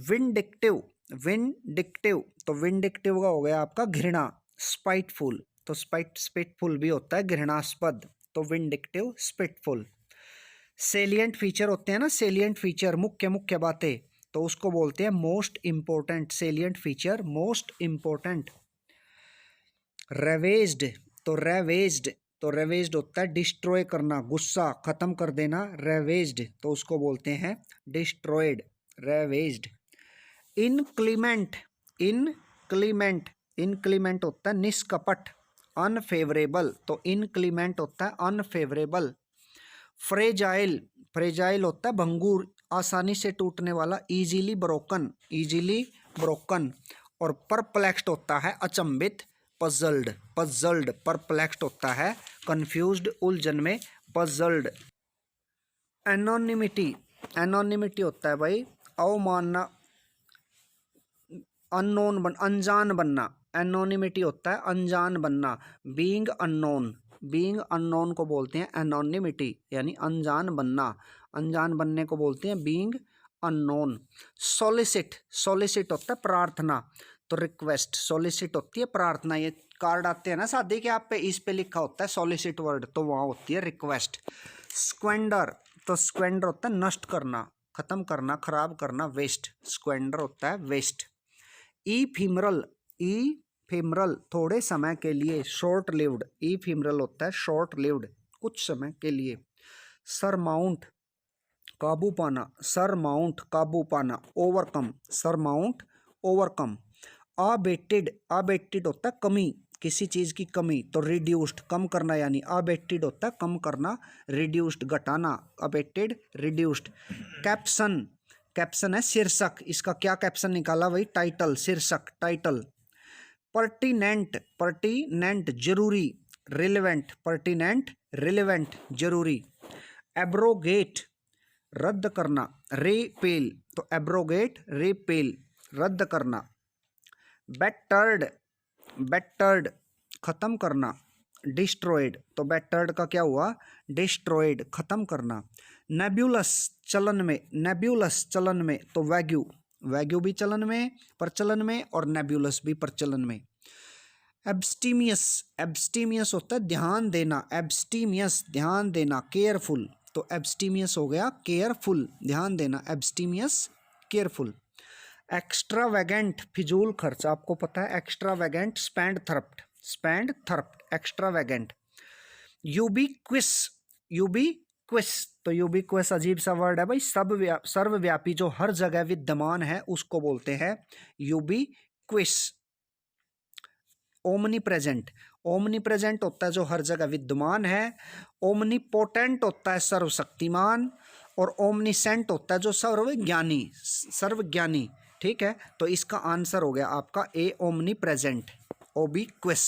Vindictive, vindictive तो विंडिक्टिव का हो गया आपका घृणा, स्पाइटफुल तो स्पिटफुल भी होता है घृणास्पद, तो विंडिक्टिव स्पिटफुल। सेलिएंट फीचर होते हैं ना, सेलिएंट फीचर मुख्य मुख्य बातें, तो उसको बोलते हैं most important, salient feature most important. रेवेज्ड तो रेवेज्ड तो रेवेज्ड होता है डिस्ट्रॉय करना, गुस्सा खत्म कर देना, रेवेज्ड तो उसको बोलते हैं डिस्ट्रॉयड, रेवेज्ड। इनक्लीमेंट, इनक्लीमेंट, इनक्लीमेंट होता है निष्कपट, अनफेवरेबल तो इनक्लीमेंट होता है अनफेवरेबल। फ्रेजाइल, फ्रेजाइल होता है भंगुर, आसानी से टूटने वाला, इजीली ब्रोकन, इजीली ब्रोकन। और परप्लेक्स्ड होता है अचंभित, पजल्ड, पजल्ड परप्लेक्स्ड होता है कंफ्यूज्ड, उलझन में, पजल्ड। एनोनिमिटी, एनोनिमिटी होता है भाई अवमानना, अननोन बन, अनजान बनना, एनोनिमिटी होता है अनजान बनना, बीइंग अननोन, बीइंग अननोन को बोलते हैं एनोनिमिटी यानी अनजान बनना, अनजान बनने को बोलते हैं बीइंग अननोन। सोलिसिट, सोलिसिट होता है प्रार्थना, तो रिक्वेस्ट, सोलिसिट होती है प्रार्थना, ये कार्ड आते हैं ना शादी के आप पे, इस पे लिखा होता है सोलिसिट वर्ड, तो वहाँ होती है रिक्वेस्ट। स्क्वेंडर तो स्क्वेंडर होता है नष्ट करना, खत्म करना, खराब करना, वेस्ट, स्क्वेंडर होता है वेस्ट। इफिमरल, इफिमरल थोड़े समय के लिए, शॉर्ट लिव्ड, इफिमरल होता है शॉर्ट लिव्ड, कुछ समय के लिए। सरमाउंट काबू पाना, सरमाउंट काबू पाना, overcome, surmount overcome. Abetted, abetted होता है कमी, किसी चीज़ की कमी, तो रिड्यूस्ड कम करना, यानी अबेटेड होता है कम करना, रिड्यूस्ड घटाना, अबेटेड रिड्यूस्ड। कैप्शन, कैप्शन है शीर्षक, इसका क्या कैप्शन निकाला भाई, टाइटल, शीर्षक, टाइटल। पर्टिनेंट, पर्टिनेंट जरूरी, रिलेवेंट, पर्टिनेंट रिलेवेंट जरूरी। एब्रोगेट रद्द करना, रेपेल तो एब्रोगेट रेपेल रद्द करना। बेटर्ड, बेटर्ड खत्म करना, डिस्ट्रॉयड तो बेटर्ड का क्या हुआ, डिस्ट्रॉयड खत्म करना। नेब्यूलस चलन में, नेब्यूलस चलन में तो वैग्यू, वैग्यू भी चलन में, प्रचलन में, और नेब्यूलस भी प्रचलन में। एब्स्टीमियस, एब्स्टीमियस होता है ध्यान देना, एब्स्टीमियस ध्यान देना, केयरफुल तो एब्स्टीमियस हो गया केयरफुल, ध्यान देना, एब्स्टीमियस केयरफुल। एक्स्ट्रावेगेंट फिजूल खर्च, आपको पता है एक्स्ट्रावेगेंट स्पेंड थ्रफ्ट, स्पेंड थ्रफ्ट एक्स्ट्रावेगेंट। यूबिक्विस, यूबिक्विस तो यूबिक्विस अजीब सा वर्ड है भाई, सर्वव्यापी जो हर जगह विद्यमान है उसको बोलते हैं यूबिक्विस। ओमनी प्रेजेंट, ओमनी प्रेजेंट होता है जो हर जगह विद्यमान है, ओमनीपोटेंट होता है सर्वशक्तिमान, और ओमनीसेंट होता है जो सर्वज्ञानी, सर्वज्ञानी, ठीक है। तो इसका आंसर हो गया आपका ए ओमनी प्रेजेंट, ओबिक्विस।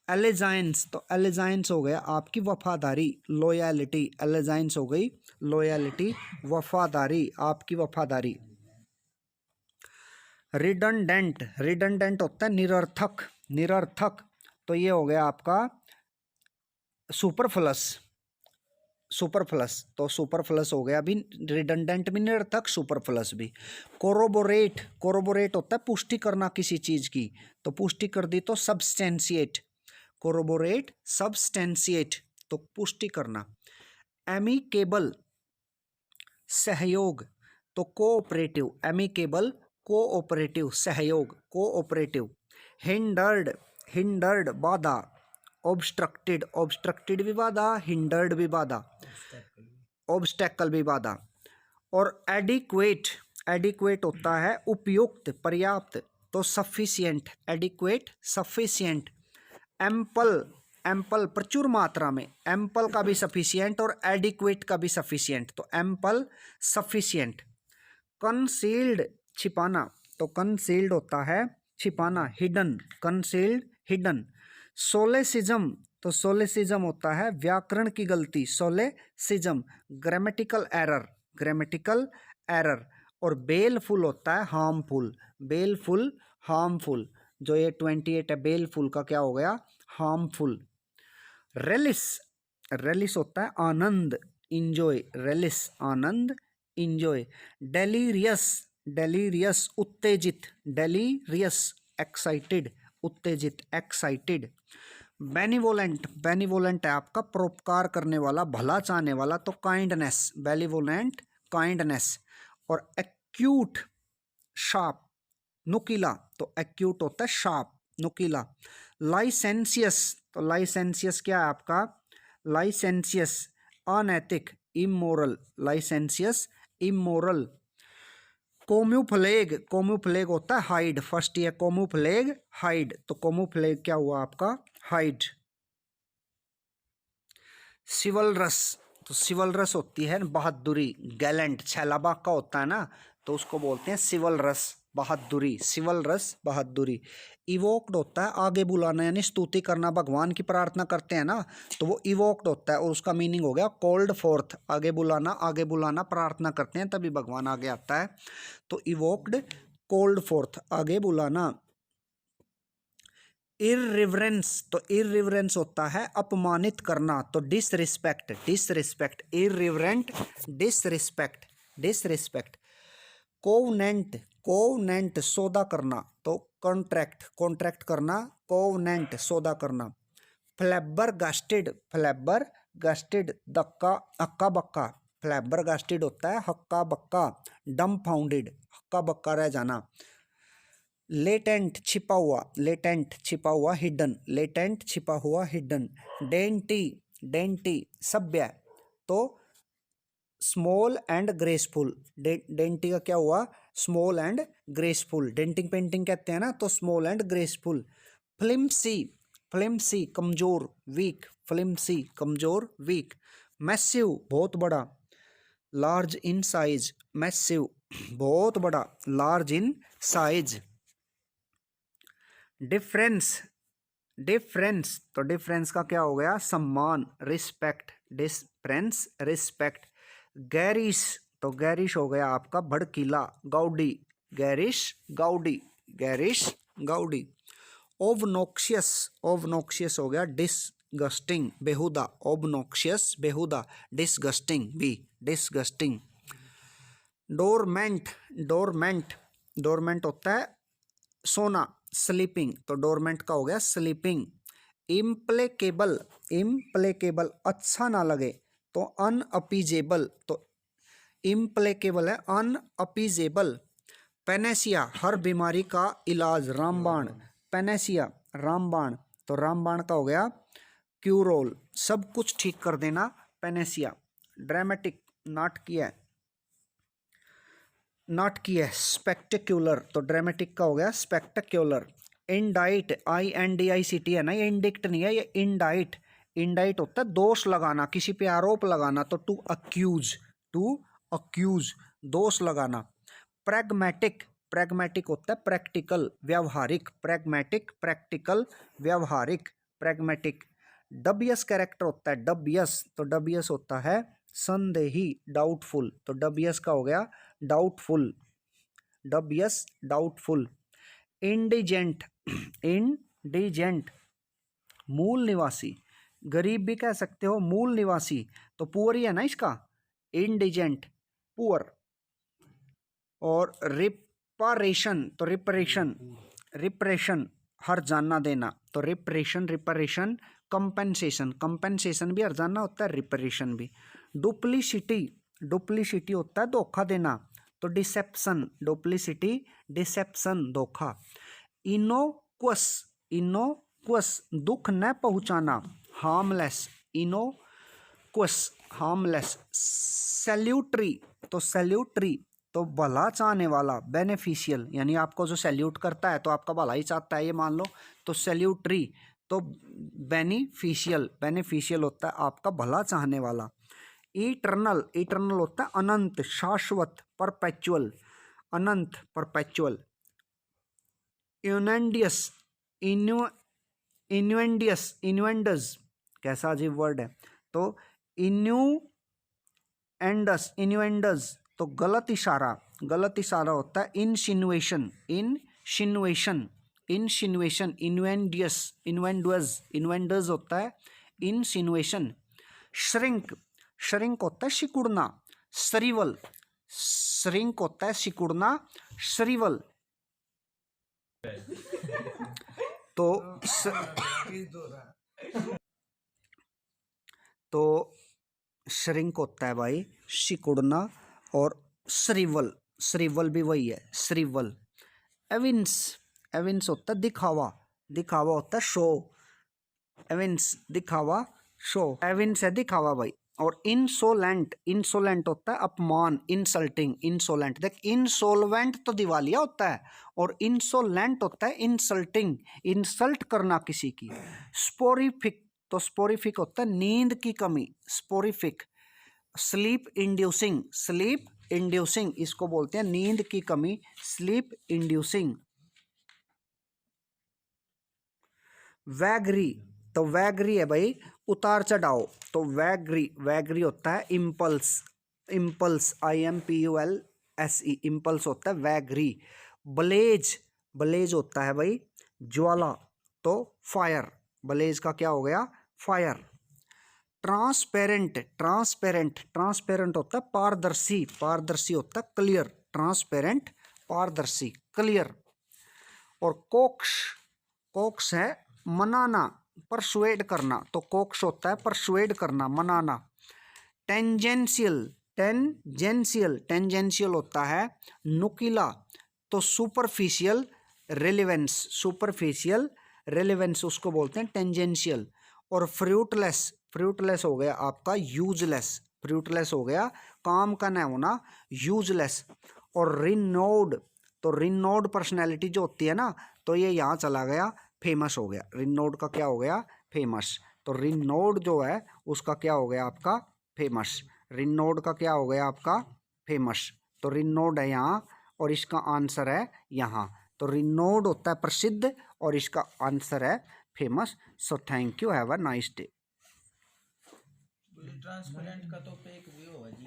एलेजाइंस तो एलेजाइंस हो गया आपकी वफादारी, लॉयलिटी, एलेजाइंस हो गई लॉयलिटी, वफादारी, आपकी वफादारी। रिडंडेंट, रिडंडेंट होता है निरर्थक, निरर्थक तो ये हो गया आपका सुपरफ्लस, सुपरफ्लस तो सुपरफ्लस हो गया, अभी रिडंडेंट भी निरर्थक, सुपरफ्लस भी। कोरोबोरेट, कोरोबोरेट होता है पुष्टि करना किसी चीज़ की, तो पुष्टि कर दी तो सब्सटेंशिएट, कोरोबोरेट सब्सटेंशिएट तो पुष्टि करना। एमिकेबल सहयोग तो कोऑपरेटिव, एमिकेबल कोऑपरेटिव, सहयोग कोऑपरेटिव। हिंडर्ड, हिंडर्ड बाधा, ऑब्स्ट्रक्टेड, ऑब्स्ट्रक्टेड भी बाधा, हिंडर्ड भी बाधा, ऑब्स्टेकल भी बाधा। और एडिक्वेट, एडिक्वेट होता है उपयुक्त, पर्याप्त तो sufficient, adequate sufficient. Ample, ample प्रचुर मात्रा में, एम्पल का भी सफिशिएंट और एडिक्वेट का भी सफिशिएंट, तो एम्पल सफिशिएंट। कंसील्ड छिपाना, तो कंसील्ड होता है छिपाना, हिडन, कंसील्ड हिडन। सोलेसिज्म, तो सोलेसिज्म होता है व्याकरण की गलती, सोलेसिज्म, ग्रामेटिकल एरर, ग्रामेटिकल एरर। और बेलफुल होता है हार्मफुल, बेलफुल हार्मफुल, जो ये 28 है बेलफुल का क्या हो गया, हार्मफुल। रेलिस, रेलिस होता है आनंद, इंजॉय, रेलिस आनंद, इंजॉय। डेलीरियस, डेलीरियस उत्तेजित, डेलीरियस एक्साइटेड, उत्तेजित, एक्साइटेड। बेनिवोलेंट, बेनिवोलेंट है आपका परोपकार करने वाला, भला चाहने वाला, तो काइंडनेस, बेनिवोलेंट काइंडनेस। और एक्यूट शार्प, नुकीला, तो एक्यूट होता है शार्प, नुकीला। लाइसेंसियस, तो लाइसेंसियस क्या है आपका, लाइसेंसियस अनैतिक, इमोरल, लाइसेंसियस इमोरल। कोम्यूफ्लेग, कोम्यूफ्लेग होता है हाइड, फर्स्ट ईयर कोम्यूफ्लेग हाइड, तो कोम्यूफ्लेग क्या हुआ आपका, हाइड। सिवलरस, तो सिवलरस होती है बहादुरी, गैलेंट, छैलाबाग का होता है ना, तो उसको बोलते हैं सिवलरस, बहादुरी, सिवलरस बहादुरी। इवोक्ड होता है आगे बुलाना, यानी स्तुति करना, भगवान की प्रार्थना करते हैं ना, तो वो इवोक्ड होता है और उसका मीनिंग हो गया कॉल्ड फोर्थ, आगे बुलाना, आगे बुलाना, प्रार्थना करते हैं तभी भगवान आगे आता है, तो इवोक्ड, कॉल्ड फोर्थ, आगे बुलाना। इररिवरेंस, तो इररिवरेंस होता है अपमानित करना, तो disrespect, disrespect, इररिवरेंट, disrespect, disrespect. Covenant, covenant सौदा करना, तो कॉन्ट्रैक्ट, कॉन्ट्रैक्ट करना, कोवनेंट सौदा करना। फ्लैबरगास्टेड, फ्लैबरगास्टेड धक्का, हक्का बक्का, फ्लैबरगास्टेड होता है हक्का बक्का, डम्बफाउंडेड, हक्का बक्का रह जाना। लेटेंट छिपा हुआ, लेटेंट छिपा हुआ, हिडन, लेटेंट छिपा हुआ, हिडन। डेंटी, डेंटी सभ्य, तो स्मॉल एंड ग्रेसफुल, डेंटी का क्या हुआ, small and graceful, denting painting कहते हैं ना, तो स्मॉल एंड ग्रेसफुल। फ्लिम्सी, फ्लिम्सी कमजोर, वीक, फ्लिम्सी कमजोर, वीक। मैसिव बहुत बड़ा, लार्ज इन साइज, मैसिव बहुत बड़ा, large in size. Difference, difference, तो डिफरेंस का क्या हो गया, सम्मान, रिस्पेक्ट, डिफरेंस रिस्पेक्ट। गैरिश, तो गैरिश हो गया आपका भड़कीला, Goudie, garish Goudie, garish Goudie. ओबनोक्शियस, ओबनोक्शियस हो गया डिसगस्टिंग, बेहुदा, ओबनोक्शियस बेहुदा, डिसगस्टिंग भी, डिसगस्टिंग। डोरमेंट, डोरमेंट, डोरमेंट होता है सोना, स्लीपिंग, तो डोरमेंट का हो गया स्लीपिंग। इम्प्लेकेबल, इम्प्लेकेबल अच्छा ना लगे, तो अनअपीजेबल, तो इम्प्लेकेबल है अनअपीजेबल। पेनेसिया हर बीमारी का इलाज, रामबाण, पेनेसिया रामबाण, तो रामबाण का हो गया क्यूरोल, सब कुछ ठीक कर देना, पेनेसिया। ड्रामेटिक नाटकीय, नाटकीय, स्पेक्टेक्युलर, तो ड्रामेटिक का हो गया स्पेक्टेक्युलर। इंडाइट, INDICT है ना, ये इंडिक्ट नहीं है, ये इंडाइट, इंडाइट होता है दोष लगाना, किसी पे आरोप लगाना, तो टू अक्यूज, टू अक्यूज दोष लगाना। प्रैग्मेटिक, प्रैग्मेटिक होता है प्रैक्टिकल, व्यावहारिक, प्रैग्मेटिक प्रैक्टिकल, व्यावहारिक, प्रैग्मेटिक। डबियस कैरेक्टर होता है डबियस, तो डबियस होता है संदेही, डाउटफुल, तो डबियस का हो गया डाउटफुल, डबियस डाउटफुल। इंडिजेंट, इंडिजेंट मूल निवासी, गरीब भी कह सकते हो, मूल निवासी, तो पुअर ही है ना इसका, इंडिजेंट पुअर। और रिपारेशन, तो रिपरेशन, रिपरेशन हर्जाना देना, तो रिपरेशन, रिपरेशन। कंपेंसेशन, कंपेंसेशन भी हर्जाना होता है, रिपरेशन भी। डुप्लीसिटी, डुप्लीसिटी होता है धोखा देना, तो डिसेप्शन, डुप्लीसिटी डिसेप्शन धोखा। इनोक्वस, इनोक्वस दुख न पहुंचाना, हार्मलेस, इनोक्वस हार्मलेस। सैल्यूटरी, तो सैल्यूटरी तो भला चाहने वाला, बेनिफिशियल, यानी आपको जो सैल्यूट करता है तो आपका भला ही चाहता है, ये मान लो, तो सैल्यूटरी तो बेनिफिशियल, बेनिफिशियल होता है आपका भला चाहने वाला। इटर्नल, इटर्नल होता है अनंत, शाश्वत, परपेचुअल, अनंत, परपेचुअल। इन्वेंडियस, इन्वेंडियस, इन्वेंडस, कैसा अजीब वर्ड है। तो इन्यूएंडस, इन्वेंडस तो गलत इशारा, गलत इशारा होता है इंसिनुएशन, इंसिनुएशन, इंसिनुएशन। इन्वेंडियस, इन्वेंडस, इन्वेंडस होता है इंसिनुएशन। श्रिंक, श्रिंक होता है सिकुड़ना, श्रिवल, श्रिंक होता है सिकुड़ना, श्रिवल। तो श्रिंक होता है भाई सिकुड़ना, और श्रिवल, श्रिवल भी वही है, श्रिवल। एविंस, एविंस होता है दिखावा, दिखावा होता है शो, एविंस दिखावा, शो, एविंस है दिखावा भाई। और इंसोलेंट, इंसोलेंट होता है अपमान, इंसल्टिंग, इंसोलेंट। देख इंसोल्वेंट तो दिवालिया होता है, और इंसोलेंट होता है इंसल्टिंग, इंसल्ट करना किसी की। स्पोरिफिक, तो स्पोरिफिक होता है नींद की कमी, स्पोरिफिक। स्लीप इंड्यूसिंग, स्लीप इंड्यूसिंग इसको बोलते हैं नींद की कमी, स्लीप इंड्यूसिंग। वैगरी, तो वैगरी है भाई उतार चढ़ाओ, तो वैगरी, वैगरी होता है इम्पल्स, इम्पल्स, IMPULSE, इम्पल्स होता है वैगरी। ब्लेज, ब्लेज होता है भाई ज्वाला, तो फायर, ब्लेज का क्या हो गया, फायर। ट्रांसपेरेंट, ट्रांसपेरेंट, ट्रांसपेरेंट होता है पारदर्शी, पारदर्शी होता है क्लियर, ट्रांसपेरेंट, पारदर्शी, क्लियर। और कोक्स, कोक्स है मनाना, परसुएड करना, तो कोक्स होता है परसुएड करना, मनाना। टेंजेंशियल, टेंजेंशियल, टेंजेंशियल होता है नुकीला, तो सुपरफिशियल रेलेवेंस, सुपरफिशियल रेलेवेंस उसको बोलते हैं टेंजेंशियल। और फ्रूटलेस, फ्रूटलेस हो गया आपका यूजलेस, फ्रूटलेस हो गया काम का न होना, यूजलेस। और रिनोड, तो रिनोड पर्सनैलिटी जो होती है ना, तो ये यहाँ चला गया, फेमस हो गया। रिनोड का क्या हो गया, फेमस। तो रिनोड जो है उसका क्या हो गया आपका, फेमस। रिनोड का क्या हो गया आपका, फेमस। तो रिनोड है यहाँ, और इसका आंसर है यहाँ। तो रिनोड होता है प्रसिद्ध, और इसका आंसर है famous. So thank you, have a nice day. Transparent का तो फेक व्यू है जी।